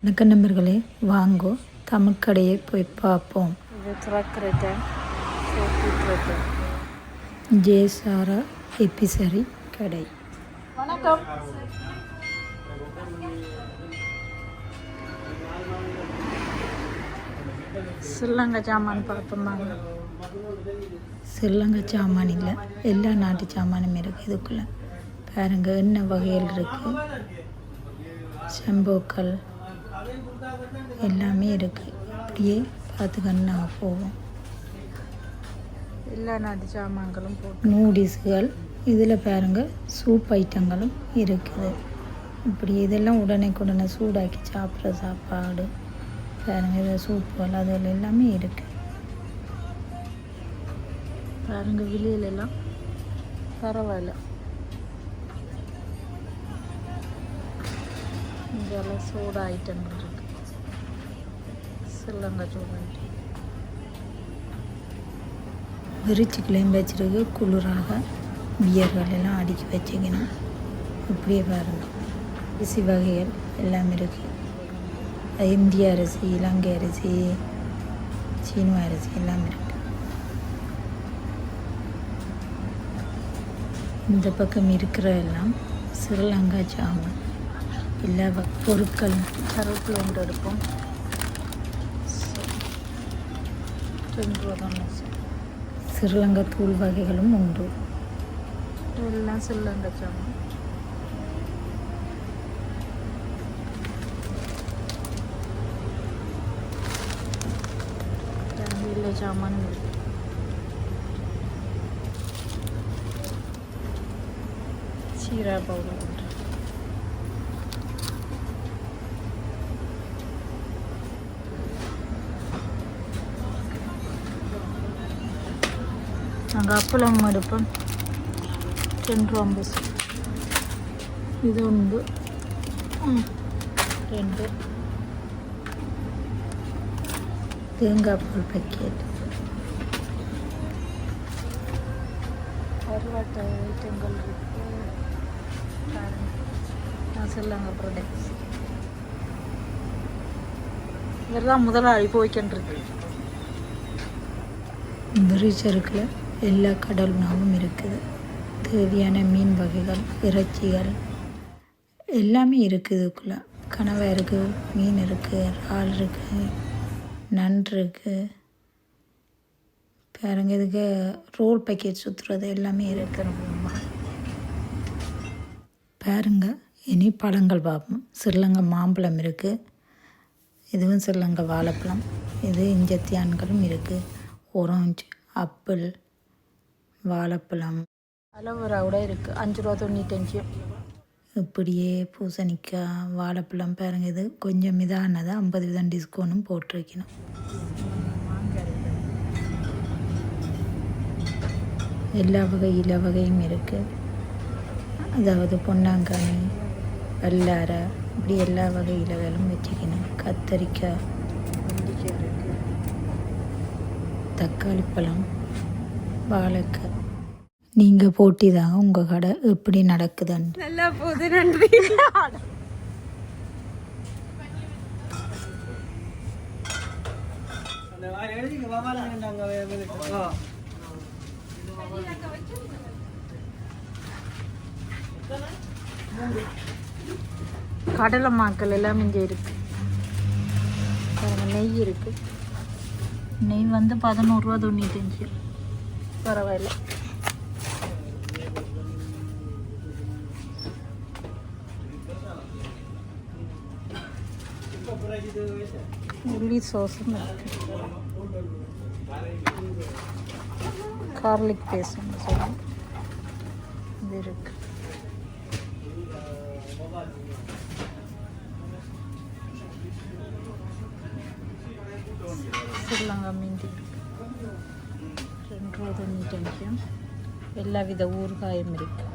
வணக்கம் நண்பர்களே, வாங்கோ தமிழ் கடையை போய் பார்ப்போம். இது திறக்கிறது போட்டுட்டு ஜேசாரா எபிசரி கடை. வணக்கம். ஸ்ரீலங்கா சாமான் பார்ப்போம்பாங்க. ஸ்ரீலங்கா சாமான் இல்லை, எல்லா நாட்டு சாமானும் இருக்குது. இதுக்குள்ளே பாருங்க, எண்ணெய் வகைகள் இருக்குது, செம்போக்கள் எல்லாமே இருக்குது. அப்படியே பார்த்துக்கன்னு நாங்கள் போவோம். எல்லா நாட்டு சாமான்களும் போட்டு நூடில்ஸுகள், இதில் பாருங்கள் சூப் ஐட்டங்களும் இருக்குது. இப்படி இதெல்லாம் உடனே சூடாக்கி சாப்பிட்ற சாப்பாடு பாருங்கள். இதில் சூப்புகள் அதில் எல்லாமே இருக்குது. பாருங்க, விலையிலெல்லாம் பரவாயில்ல. இங்கெல்லாம் சோடா ஐட்டங்கள் இருக்குது. ஸ்ரீலங்கா சோடா ஐட்டம் விரிச்சிக்கலையும் வச்சுருக்கு. குளிராக பியர்கள் எல்லாம் அடுக்கி வச்சுக்கணும். இப்படியே பாருங்கள், அரிசி வகைகள் எல்லாம் இருக்குது. இந்திய அரிசி, இலங்கை அரிசி, சீன அரிசி எல்லாம் இருக்குது. இந்த பக்கம் இருக்கிற எல்லாம் ஸ்ரீலங்கா சாமான். எல்லா பொருட்கள் கருவேப்பிலை ஒன்று எடுப்போம். 2 ரூபா தான். ஸ்ரீலங்கா தூள் வகைகளும் உண்டு. எல்லாம் ஸ்ரீலங்கா சாமான். எல்லா சாமானும் இருக்கு. சீரா பவுடர் உண்டு. நாங்கள் அப்பளம் எடுப்போம். 2 ரூபா. இது உண்டு 2. தேங்காய் பால் பாக்கெட். கருவாட்டை ஐட்டங்கள் இருக்கு. ஸ்ரீலங்கா ப்ராடக்ட்ஸ். இதெல்லாம் முதலாளி போய்க்கின்றது. விரிச்சருக்கில் எல்லா கடல் உணவும் இருக்குது. தேவையான மீன் வகைகள், இறைச்சிகள் எல்லாமே இருக்குது. இதுக்குள்ளே கனவா இருக்குது, மீன் இருக்குது, இறால் இருக்குது, நண்டு இருக்குது. பாருங்க, இதுக்கு ரோல் பேக்கெட் சுற்றுறது எல்லாமே இருக்குது. பாருங்க, இனி பழங்கள் பார்ப்போம். ஸ்ரீலங்கா மாம்பழம் இருக்குது. இதுவும் ஸ்ரீலங்கா வாழைப்பழம். இது இஞ்சத்தியான்களும் இருக்குது. ஆரஞ்சு, ஆப்பிள், வாழைப்பழம், அலோவேராவோட இருக்குது. 5.95 ரூபா. இப்படியே பூசணிக்காய், வாழைப்பழம் பாருங்கள். இது கொஞ்சம் இதானது 50% டிஸ்கவுண்ட்டும் போட்டிருக்கணும். எல்லா வகை இல வகையும் இருக்குது. அதாவது பொன்னாங்கண்ணி, வல்லாரை, இப்படி எல்லா வகை இலைகளும் வச்சுக்கணும். கத்தரிக்காய், தக்காளி பழம், வாழைக்காய். நீங்கள் போட்டி தாங்க உங்கள் கடை எப்படி நடக்குதுன்னு. நல்லா போகுது, நன்றி. கடலை மாக்கள் எல்லாம் இங்கே இருக்கு. நெய் இருக்கு. நெய் வந்து 11.95 ரூபா. பரவாயில்ல. உள்ளி சோஸும் இருக்கு. கார்லிக் பேஸ்ட்னு சொல்லி இது இருக்கு. ஸ்ரீலங்கா மீன் இருக்கு. 2.95 ரூபா. எல்லா வித ஊறுகாயும் இருக்கு.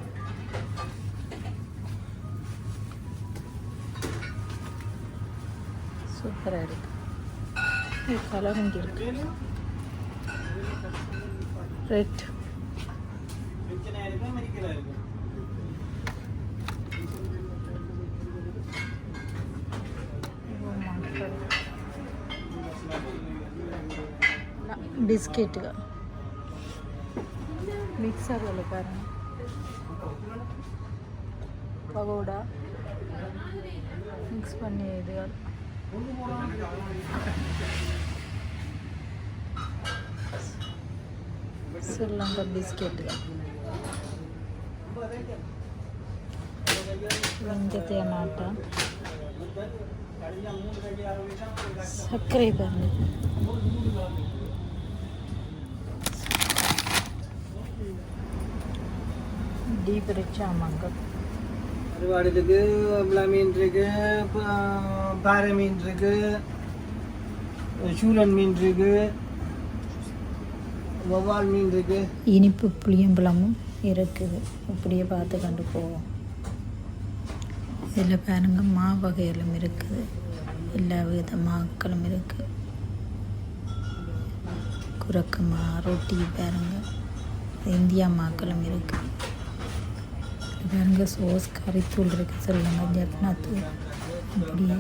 சூப்பராக இருக்கு. கலர் இங்கே இருக்கு. ரெட். பிஸ்கெட்டுகள் மிக்சர்கள் பாருங்க, பகோடா மிக்ஸ் பண்ணி இதுகள். ஸ்ரீலங்கா பிஸ்கெட்டுகள், வெங்கத்தைய நாட்டா, சர்க்கரை பாருங்க, டீப் ரிச் ஆமாங்க. அறுவாடு இருக்கு, மீன் இருக்கு, பாறை மீன் இருக்கு, சூரன் மீன் இருக்கு, வவ்வால் மீன் இருக்கு, இனிப்பு புளியம்பழமும் இருக்குது. இப்படியே பார்த்து கொண்டு போவோம். இதில் பாருங்க மா வகைகளும் இருக்குது, எல்லா வித மாக்களும் இருக்குது. குரக்கு மா, ரொட்டி பாருங்க, இந்தியா மாக்களும் இருக்குது. பாருங்க சோஸ் கறித்தூள் இருக்குது, சொல்லுங்க ஜப்னாத்தூள். அப்படியே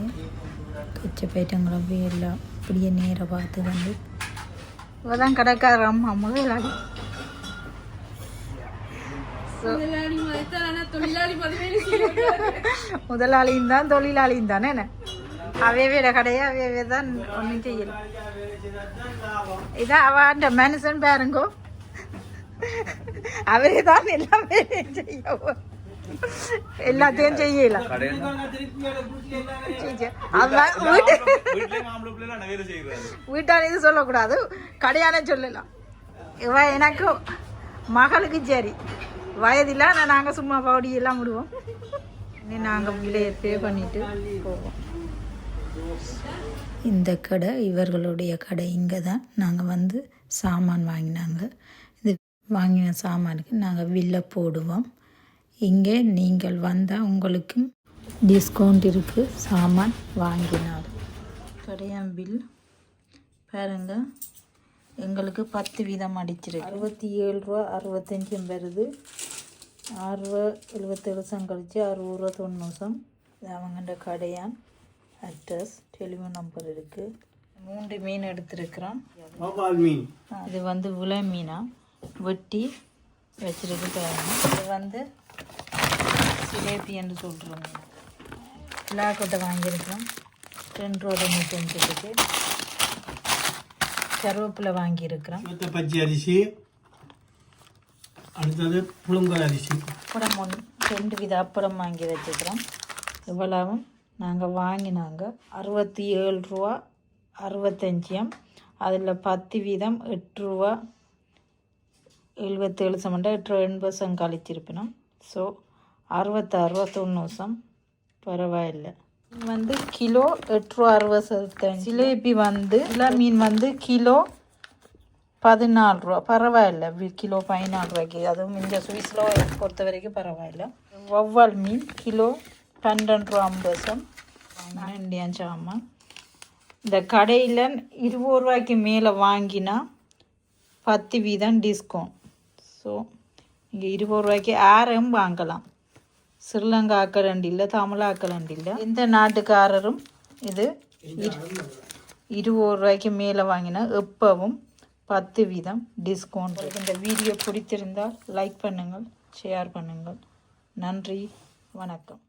கச்ச ஐட்டங்களும் அப்படியே எல்லாம் அப்படியே நேராக பார்த்து வந்து இப்போதான் கடைக்கார அம்மா முதலாளி முதலாளியும் தான் தொழிலாளியும் தானே. அவையோட கடையை அவையவே தான் ஒன்றும் செய்யலாம். இதான் அவன் மனுஷன் பாருங்கோ, அவரே தான் எல்லாமே செய்ய எல்லாத்தையும் செய்யலாம். வீட்டான இது சொல்லக்கூடாது, கடையான சொல்லலாம். இவ எனக்கு மகளுக்கு சரி வயதில்லை, ஆனால் நாங்கள் சும்மா பவுடியெல்லாம் விடுவோம். நாங்கள் பிள்ளைய பே பண்ணிட்டு போவோம். இந்த கடை இவர்களுடைய கடை. இங்கே தான் நாங்கள் வந்து சாமான் வாங்கினாங்க. இது வாங்கின சாமானுக்கு நாங்கள் வில்லை போடுவோம். இங்கே நீங்கள் வந்தால் உங்களுக்கும் டிஸ்கவுண்ட் இருக்குது சாமான் வாங்கினால். கடையான் பில் பாருங்க, எங்களுக்கு 10 வீதம் அடிச்சிருக்கு. 67 ரூபா 65 வருது. 6 ரூபா 77 கழிச்சு 60 ரூபா 90. இது அவங்கள்ட கடையான். அட்ரஸ், டெலிஃபோன் நம்பர் இருக்குது. 3 மீன் எடுத்துருக்குறோம். இது வந்து விலை மீனா வெட்டி வச்சிருக்கு பாருங்க. இது வந்து சிலேபி என்று சொல்கிறோம். விழாக்கொட்டை வாங்கியிருக்கிறோம். 2 ரூபா 95. கருவேப்பிலை வாங்கியிருக்கிறோம். பச்சை அரிசி, அடுத்தது புழுங்கல் அரிசி, அப்புறம் 2 வித அப்புறம் வாங்கி வச்சுக்கிறோம். இவ்வளவும் நாங்கள் வாங்கினாங்க 67 ரூபா 65. அதில் 10 வீதம் 8 ரூபா 77 8 ரூபா 80 கழிச்சிருப்பினோம். ஸோ 66 ரூபா 90. பரவாயில்லை. வந்து கிலோ 8 ரூபா 60. ஜிலேபி வந்து இல்லை மீன் வந்து கிலோ 14 ரூபா. பரவாயில்லை, கிலோ 14 ரூபாய்க்கு. அதுவும் இந்த சுவிஸில் பொறுத்த வரைக்கும் பரவாயில்லை. வவ்வால் மீன் கிலோ 12 ரூபா 50. இந்தியன் சாமான். இந்த கடையில் 20 ரூபாய்க்கு மேலே வாங்கினா 10 வீதம் டிஸ்கவுண்ட். ஸோ இங்கே 20 ரூபாய்க்கு யாரும் வாங்கலாம். ஸ்ரீலங்கா ஆக்கலண்டு இல்லை, தமிழ் ஆக்கலண்டு இல்லை, எந்த நாட்டுக்காரரும் இது 20 ரூபாய்க்கு மேலே வாங்கினா எப்பவும் 10 வீதம் டிஸ்கவுண்ட். இந்த வீடியோ பிடித்திருந்தால் லைக் பண்ணுங்கள், ஷேர் பண்ணுங்கள். நன்றி, வணக்கம்.